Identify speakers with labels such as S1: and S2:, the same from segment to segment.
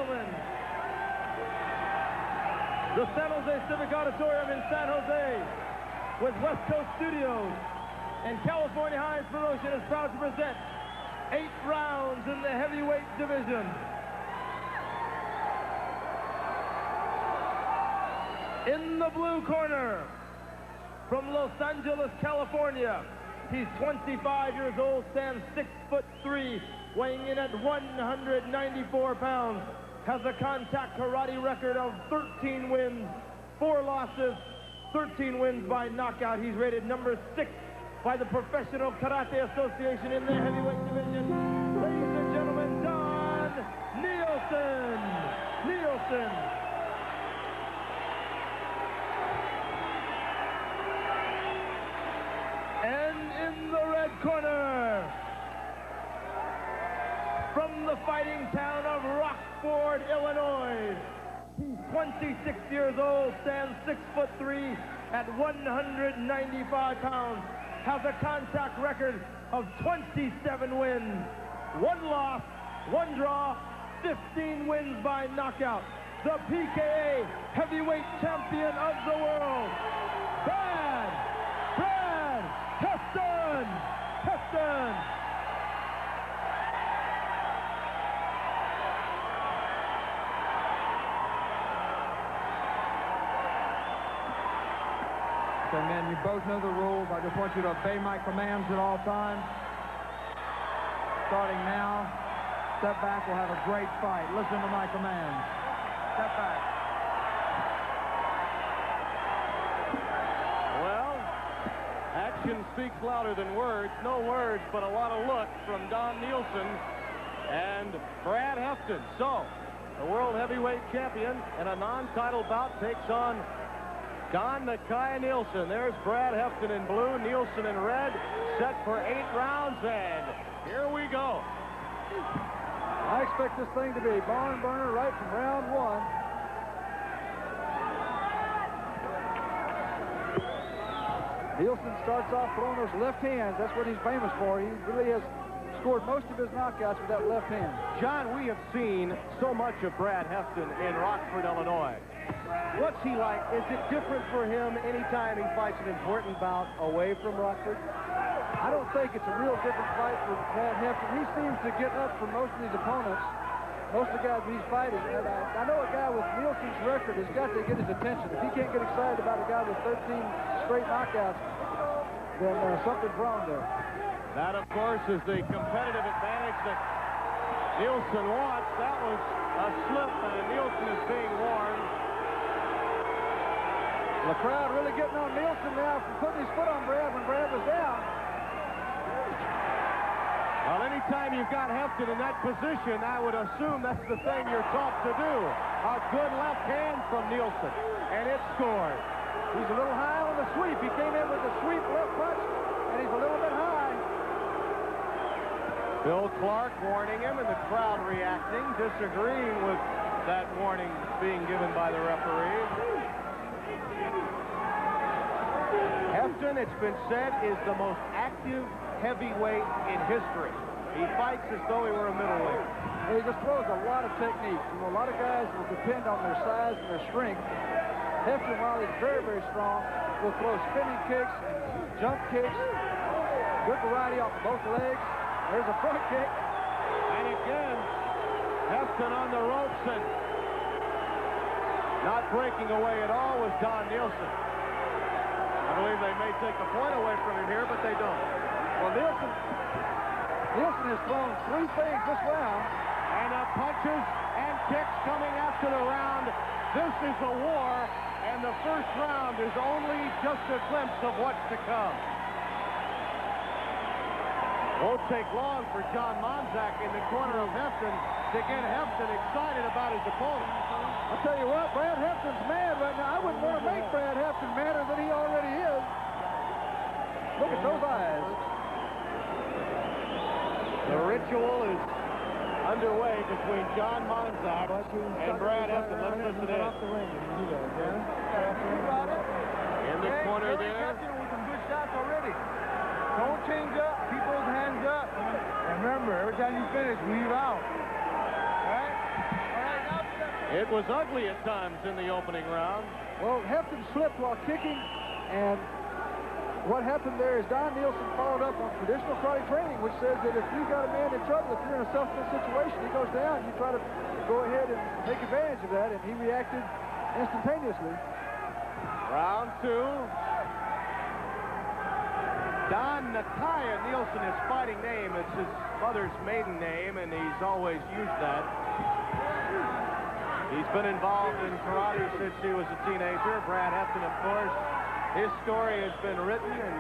S1: gentlemen, the San Jose Civic Auditorium in San Jose with West Coast Studios and California Hines Promotion is proud to present 8 rounds in the heavyweight division. In the blue corner, from Los Angeles, California, he's 25 years old, stands 6'3", weighing in at 194 pounds, has a contact karate record of 13 wins, 4 losses, 13 wins by knockout. He's rated number 6 by the Professional Karate Association in the heavyweight division. Ladies and gentlemen, Don Nielsen. And in the red corner, from the fighting town of Rockford, Illinois, he's 26 years old, stands 6'3" at 195 pounds, has a contact record of 27 wins, 1 loss, 1 draw, 15 wins by knockout. The PKA heavyweight champion of the world, Brad Hefton.
S2: So, men, you both know the rules. I just want you to obey my commands at all times. Starting now, step back, we'll have a great fight. Listen to my commands. Step back.
S1: Well, action speaks louder than words. No words, but a lot of looks from Don Nielsen and Brad Hefton. So, the world heavyweight champion in a non-title bout takes on Don Nakaya Nielsen. There's Brad Hefton in blue, Nielsen in red, set for 8 rounds, and here we go.
S2: I expect this thing to be barn burner right from round 1. Nielsen starts off throwing those left hands. That's what he's famous for. He really has scored most of his knockouts with that left hand.
S1: John, we have seen so much of Brad Hefton in Rockford, Illinois. What's he like? Is it different for him anytime he fights an important bout away from Rockford?
S2: I don't think it's a real different fight for Brad Hefton. He seems to get up for most of his opponents, most of the guys he's fighting. And I know a guy with Nielsen's record has got to get his attention. If he can't get excited about a guy with 13 straight knockouts, then something's wrong there.
S1: That, of course, is the competitive advantage that Nielsen wants. That was a slip, and Nielsen is being warned.
S2: The crowd really getting on Nielsen now for putting his foot on Brad when Brad was down.
S1: Well, anytime you've got Hefton in that position, I would assume that's the thing you're taught to do. A good left hand from Nielsen, and it scored.
S2: He's a little high on the sweep. He came in with a sweep left punch, and he's a little bit high.
S1: Bill Clark warning him, and the crowd reacting, disagreeing with that warning being given by the referee. Hefton, it's been said, is the most active heavyweight in history. He fights as though he were a middleweight.
S2: He just throws a lot of technique. You know, a lot of guys will depend on their size and their strength. Hefton, while he's very, very strong, will throw spinning kicks, jump kicks, good variety off of both legs. There's a front kick.
S1: And again, Hefton on the ropes, and not breaking away at all was Don Nielsen. I believe they may take the point away from him here, but they don't.
S2: Well, Nielsen has thrown 3 things this round.
S1: And punches and kicks coming after the round. This is a war, and the first round is only just a glimpse of what's to come. Won't take long for John Monzak in the corner of Hefton to get Hefton excited about his opponent.
S2: I'll tell you what, Brad Hefton's mad right now. I wouldn't want to make Brad Hefton madder than he already is. Look at those eyes.
S1: The ritual is underway between John Monzak and Brad Hefton. Let's listen in. In the corner there.
S2: With some good shots already. Don't change up. Keep those hands up. And remember, every time you finish, leave out. All right? All right, now
S3: It was ugly at times in the opening round.
S2: Well, Hefton slipped while kicking, and what happened there is Don Nielsen followed up on traditional karate training, which says that if you got a man in trouble, if you're in a self-defense situation, he goes down, you try to go ahead and take advantage of that, and he reacted instantaneously.
S3: Round 2. Don Nakaya Nielsen, his fighting name. It's his mother's maiden name, and he's always used that. He's been involved in karate since he was a teenager. Brad Hefton, of course. His story has been written and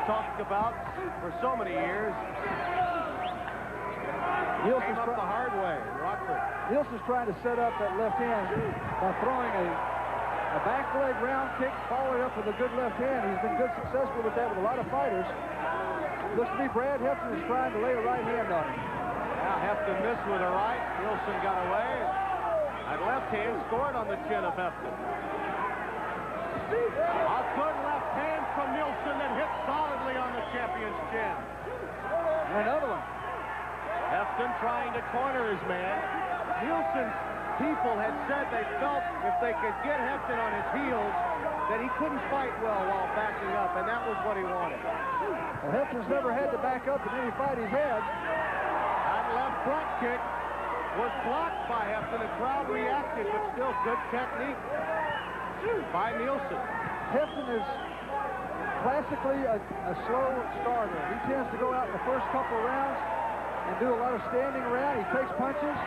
S3: talked about for so many years. Nielsen's up the hard way, Rockford.
S2: Nielsen's trying to set up that left hand by throwing a back leg round kick, followed up with a good left hand. He's been good successful with that with a lot of fighters. Looks to me Brad Hefton is trying to lay a right hand on him.
S3: Now Hefton missed with a right. Nielsen got away. That left hand scored on the chin of Hefton. A good left hand from Nielsen that hit solidly on the champion's chin.
S2: And another one.
S3: Hefton trying to corner his man. Nielsen's people had said they felt if they could get Hefton on his heels that he couldn't fight well while backing up, and that was what he wanted.
S2: Well, Hefton's never had to back up in any fight he's had.
S3: That left front kick was blocked by Hefton. The crowd reacted, but still good technique by Nielsen.
S2: Hefton is classically a slow starter. He tends to go out in the first couple of rounds and do a lot of standing around. He takes punches.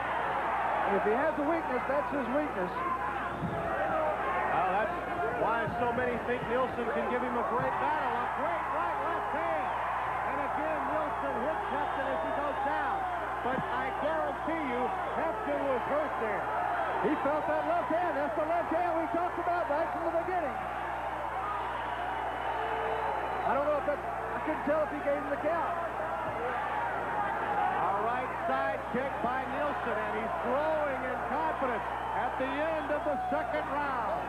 S2: And if he has a weakness, that's his weakness.
S3: Well, that's why so many think Nielsen can give him a great battle. A great right left hand. And again, Nielsen hits Hefton as he goes down. But I guarantee you, Hefton was hurt there.
S2: He felt that left hand. That's the left hand we talked about right from the beginning. I don't know if that, I couldn't tell if he gave him the count.
S3: A right side kick by Nielsen, and he's growing in confidence at the end of the second round.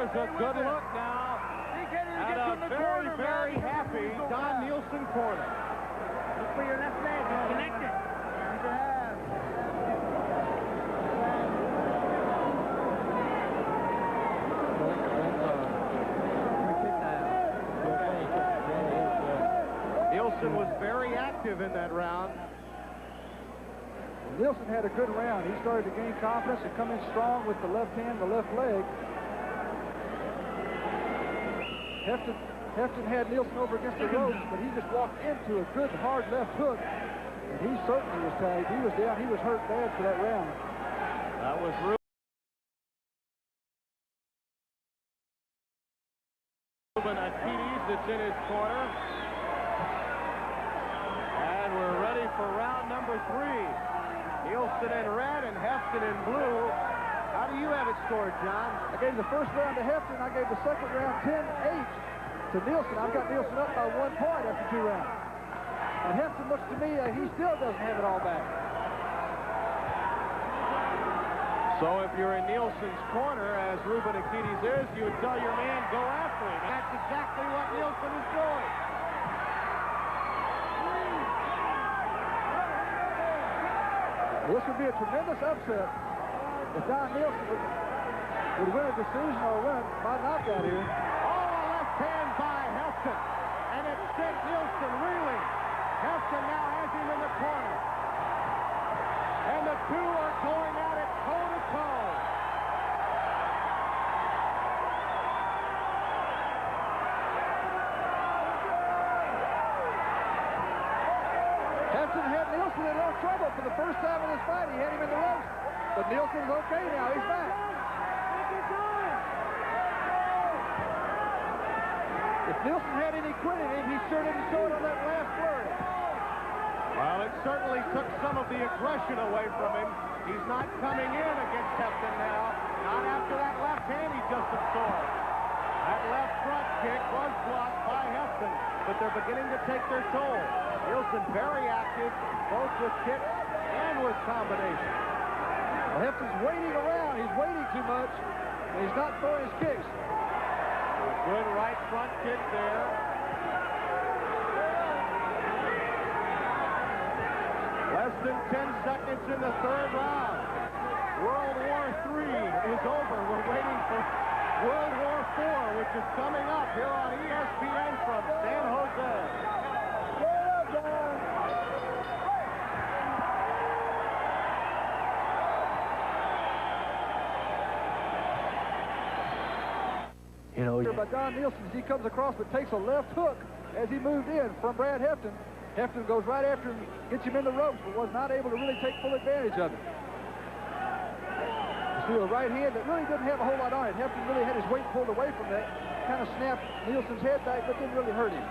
S3: A good look now at a very, very happy Don Nielsen corner.
S4: Look for your left leg. It's connected.
S3: Nielsen was very active in that round.
S2: Nielsen had a good round. He started to gain confidence and come in strong with the left hand, the left leg. Hefton had Nielsen over against the ropes, but he just walked into a good hard left hook, and he certainly was tagged. He was down. He was hurt bad for that round.
S3: That was Ruben Akides that's in his corner. And we're ready for round number 3. Nielsen in red and Hefton in blue. How do you have it scored, John?
S2: I gave the first round to Hefton. I gave the second round 10-8 to Nielsen. I've got Nielsen up by 1 point after 2 rounds. And Hefton looks to me he still doesn't have it all back.
S3: So if you're in Nielsen's corner, as Ruben Akides is, you would tell your man, go after him. That's exactly what Nielsen is doing.
S2: This would be a tremendous upset if Don Nielsen would win a decision or win by knockout here.
S3: Oh, a left hand by Hefton. And it sent Nielsen reeling. Hefton now has him in the corner. And the two are going at it toe-to-toe.
S2: Hefton had Nielsen in no trouble for the first time in this fight. He had him in the ropes. But Nielsen's okay now. He's back. If Nielsen had any quit in him, he sure didn't show it on that last flurry.
S3: Well, it certainly took some of the aggression away from him. He's not coming in against Hefton now. Not after that left hand he just absorbed. That left front kick was blocked by Hefton. but they're beginning to take their toll. Nielsen very active, both with kicks and with combinations.
S2: Well, Hefton's waiting around. He's waiting too much, and he's not throwing his kicks.
S3: Good right front kick there. Less than 10 seconds in the third round. World War III is over. We're waiting for World War IV, which is coming up here on ESPN from San Jose.
S2: You know, by Don Nielsen as he comes across, but takes a left hook as he moved in from Brad Hefton. Hefton goes right after him, gets him in the ropes, but was not able to really take full advantage of it. You see a right hand that really didn't have a whole lot on it. Hefton really had his weight pulled away from that. Kind of snapped Nielsen's head back, but didn't really hurt him.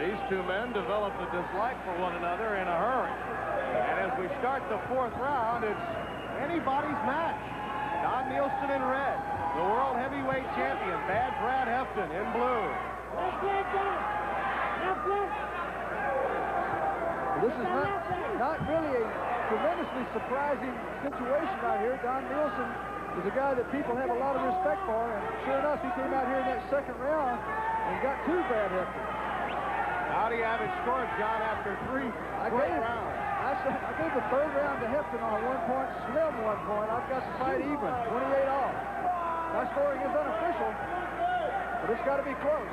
S3: These two men developed a dislike for one another in a hurry. And as we start the fourth round, it's anybody's match. Don Nielsen in red, the world heavyweight champion, Bad Brad Hefton in blue.
S2: This is not really a tremendously surprising situation right here. Don Nielsen is a guy that people have a lot of respect for, and sure enough, he came out here in that second round and got two Brad Hefton.
S3: How do you have it scored, John, after three great rounds?
S2: I gave the third round to Hefton on a 1 point, slim 1 point. I've got the fight even, 28 all. My scoring is unofficial, but it's got to be close.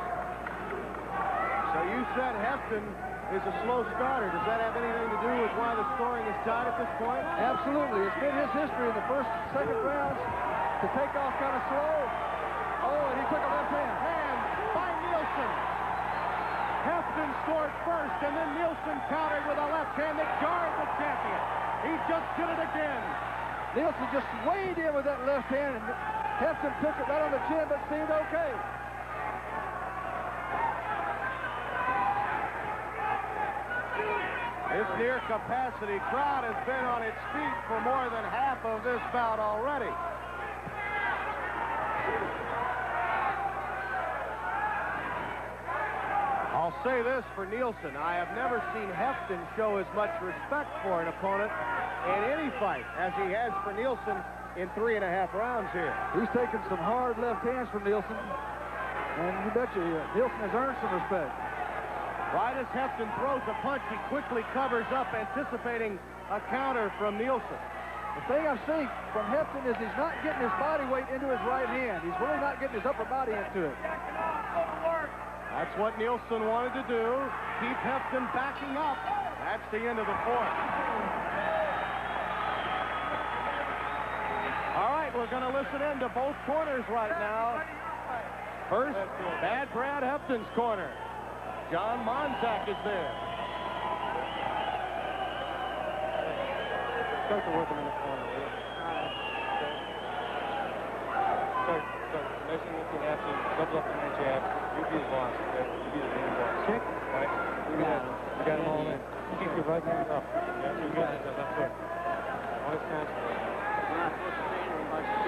S3: So you said Hefton is a slow starter. Does that have anything to do with why the scoring is tied at this point?
S2: Absolutely. It's been his history in the first, second rounds to take off kind of slow. Oh, and he took a left hand.
S3: Hand by Nielsen. Hefton scored first, and then Nielsen countered with a left hand that jarred the champion. He just did it again.
S2: Nielsen just weighed in with that left hand, and Hefton took it right on the chin, but seemed okay.
S3: This near-capacity crowd has been on its feet for more than half of this bout already. I'll say this for Nielsen. I have never seen Hefton show as much respect for an opponent in any fight as he has for Nielsen in 3.5 rounds here.
S2: He's taken some hard left hands from Nielsen, and you betcha Nielsen has earned some respect.
S3: Right as Hefton throws a punch, he quickly covers up, anticipating a counter from Nielsen.
S2: The thing I'm seeing from Hefton is he's not getting his body weight into his right hand. He's really not getting his upper body into it.
S3: That's what Nielsen wanted to do. Keep Hefton backing up. That's the end of the fourth. All right, we're going to listen in to both corners right now. First, Bad Brad Hefton's corner. John Monzak is there.
S5: Start to work him in the corner. Start. Next thing you can actually double up on the jab. You be the boss. You be the main boss. Kick. Right? You got him all in. You keep your right hand up. Yeah, you got it. Left foot. Always constantly.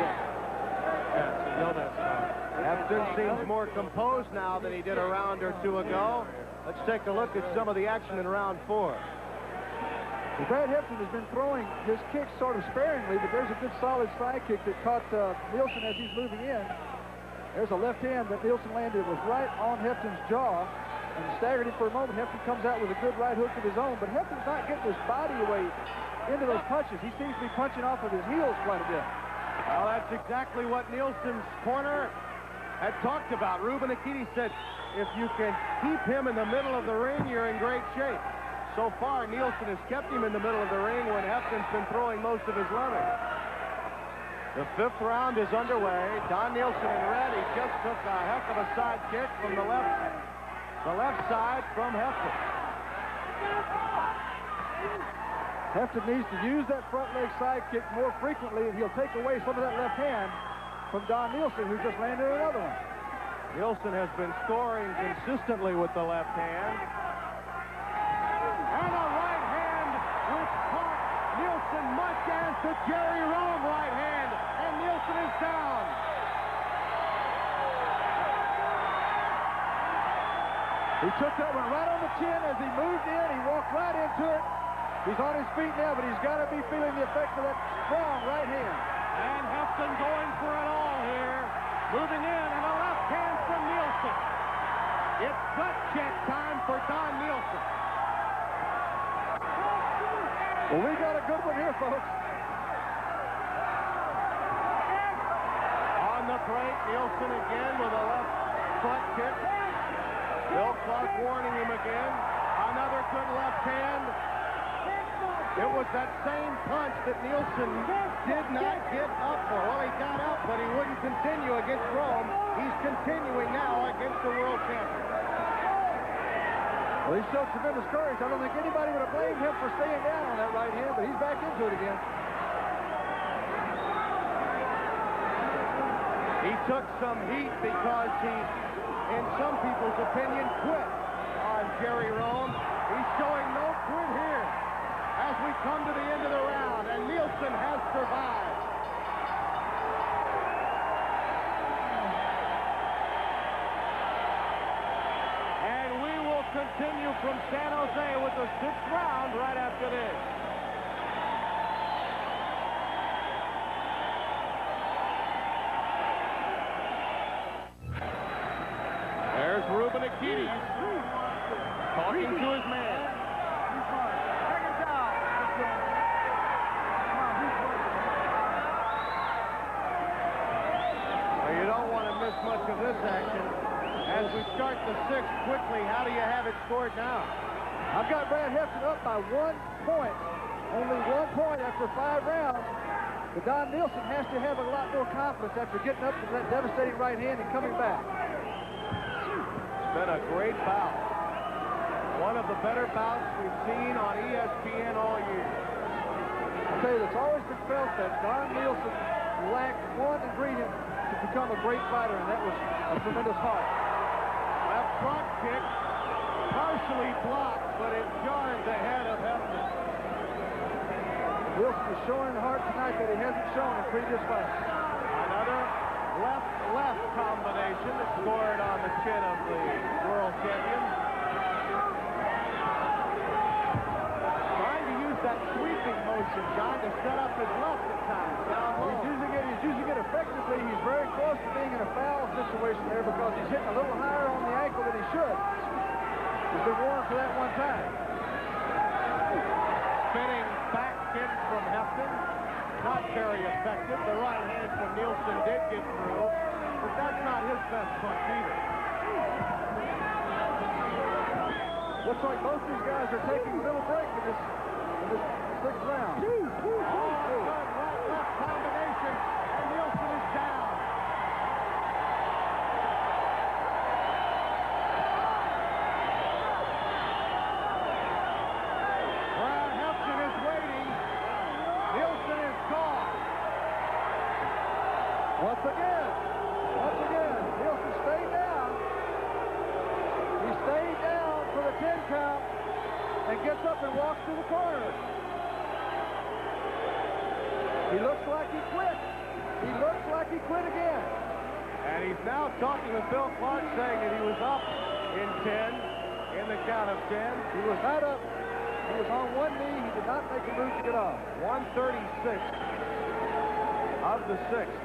S5: Yeah, so yell that stuff.
S3: Hefton seems more composed now than he did a round or two ago. Let's take a look at some of the action in round 4.
S2: Well, Brad Hefton has been throwing his kicks sort of sparingly, but there's a good solid side kick that caught Nielsen as he's moving in. There's a left hand that Nielsen landed. It was right on Hefton's jaw and staggered him for a moment. Hefton comes out with a good right hook of his own, but Hefton's not getting his body weight into those punches. He seems to be punching off with his heels quite a bit.
S3: Well, that's exactly what Nielsen's corner had talked about. Ruben Akiti said, if you can keep him in the middle of the ring, you're in great shape. So far, Nielsen has kept him in the middle of the ring when Hefton's been throwing most of his leather. The 5th round is underway. Don Nielsen in red. He just took a heck of a side kick from the left side from Hefton.
S2: Hefton needs to use that front leg side kick more frequently, and he'll take away some of that left hand from Don Nielsen, who just landed another one.
S3: Nielsen has been scoring consistently with the left hand. And a right hand which caught Nielsen much as the Jerry Rome right hand. And Nielsen is down.
S2: He took that one right on the chin as he moved in. He walked right into it. He's on his feet now, but he's got to be feeling the effects of that strong right hand.
S3: And Hefton going for it all here. Moving in, and a left hand from Nielsen. It's gut check time for Don Nielsen.
S2: Well, we got a good one here, folks.
S3: On the break, Nielsen again with a left front kick. Bill Clark warning him again. Another good left hand. It was that same punch that Nielsen did not get up for. Well, he got up, but he wouldn't continue against Rome. He's continuing now against the world champion.
S2: Well, he showed tremendous courage. I don't think anybody would have blamed him for staying down on that right hand, but he's back into it again.
S3: He took some heat because he, in some people's opinion, quit on Jerry Rome. He's showing no quit here as we come to the end of the round, and Nielsen has survived. And we will continue from San Jose with the 6th round right after this. There's Ruben Akides talking to his man. Well, you don't want to miss much of this action. As we start the 6th quickly, how do you have it scored now?
S2: I've got Brad Hefton up by 1 point. Only 1 point after 5 rounds. But Don Nielsen has to have a lot more confidence after getting up to that devastating right hand and coming back.
S3: It's been a great bout. One of the better bouts we've seen on ESPN all year.
S2: I'll tell you, it's always been felt that Don Nielsen lacked one ingredient to become a great fighter, and that was a tremendous heart.
S3: Left front kick, partially blocked, but it jarred the head of Hefton.
S2: Nielsen is showing the heart tonight that he hasn't shown in previous fights.
S3: Another left-left combination that scored on the chin of the world champion. Trying to use that sweeping motion, John, to set up his left at times. Down low.
S2: He's using it effectively. He's very close to being in a foul situation there because he's hitting a little higher on the ankle than he should. He's been warned for that one time.
S3: Spinning back kick from Hefton. Not very effective. The right hand from Nielsen did get through, but that's not his best punch either.
S2: Looks like both these guys are taking a little break in this 6th round.
S3: Good right-left combination, and Nielsen is down. Brad Hefton is waiting. Nielsen is caught.
S2: Once again, Nielsen stayed down. He stayed down for the 10 count and gets up and walks to the corner. He looks like he quit. He looks like he quit again.
S3: And he's now talking with Bill Clark, saying that he was up in 10, in the count of 10.
S2: He was not up. He was on one knee. He did not make a move to get off.
S3: 136 of the 6th.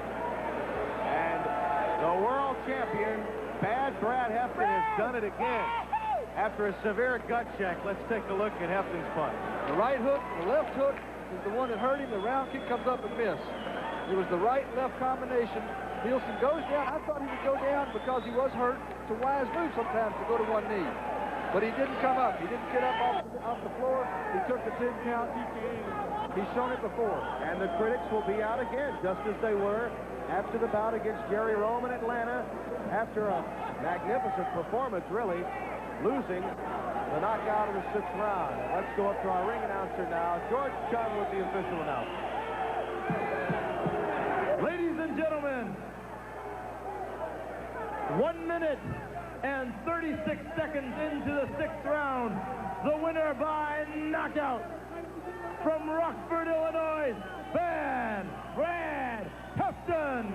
S3: And the world champion, Bad Brad Hefton, has done it again. After a severe gut check, let's take a look at Hefton's punch.
S2: The right hook, the left hook is the one that hurt him. The round kick comes up and miss. It was the right-left combination. Nielsen goes down. I thought he would go down because he was hurt. It's a wise move sometimes to go to one knee. But he didn't come up. He didn't get up off the floor. He took the 10 count. He's shown it before.
S3: And the critics will be out again, just as they were after the bout against Jerry Rome in Atlanta, after a magnificent performance, really, losing the knockout of the 6th round. And let's go up to our ring announcer now, George Chung, with the official announcement.
S1: Ladies and gentlemen, 1 minute and 36 seconds into the 6th round, the winner by knockout from Rockford, Illinois, Bad Brad Hefton.